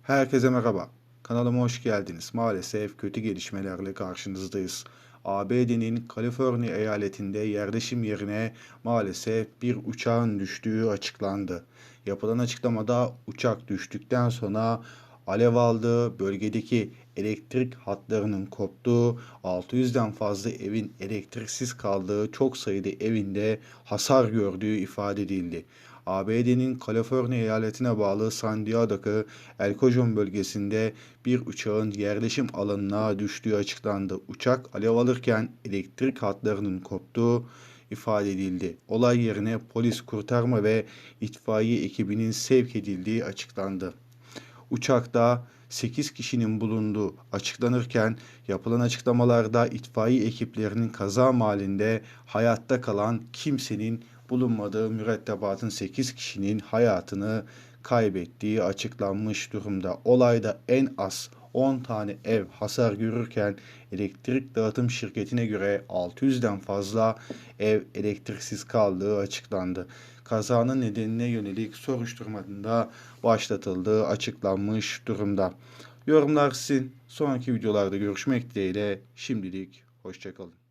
Herkese merhaba. Kanalıma hoş geldiniz. Maalesef kötü gelişmelerle karşınızdayız. ABD'nin Kaliforniya eyaletinde yerleşim yerine maalesef bir uçağın düştüğü açıklandı. Yapılan açıklamada uçak düştükten sonra alev aldığı, bölgedeki elektrik hatlarının koptuğu, 600'den fazla evin elektriksiz kaldığı, çok sayıda evinde hasar gördüğü ifade edildi. ABD'nin Kaliforniya eyaletine bağlı San Diego'daki El Cajon bölgesinde bir uçağın yerleşim alanına düştüğü açıklandı. Uçak alev alırken elektrik hatlarının koptuğu ifade edildi. Olay yerine polis, kurtarma ve itfaiye ekibinin sevk edildiği açıklandı. Uçakta 8 kişinin bulunduğu açıklanırken yapılan açıklamalarda itfaiye ekiplerinin kaza mahallinde hayatta kalan kimsenin bulunmadığı, mürettebatın 8 kişinin hayatını kaybettiği açıklanmış durumda. Olayda en az 10 tane ev hasar görürken elektrik dağıtım şirketine göre 600'den fazla ev elektriksiz kaldığı açıklandı. Kazanın nedenine yönelik soruşturmanın da başlatıldığı açıklanmış durumda. Yorumlar sizin. Sonraki videolarda görüşmek dileğiyle. Şimdilik hoşçakalın.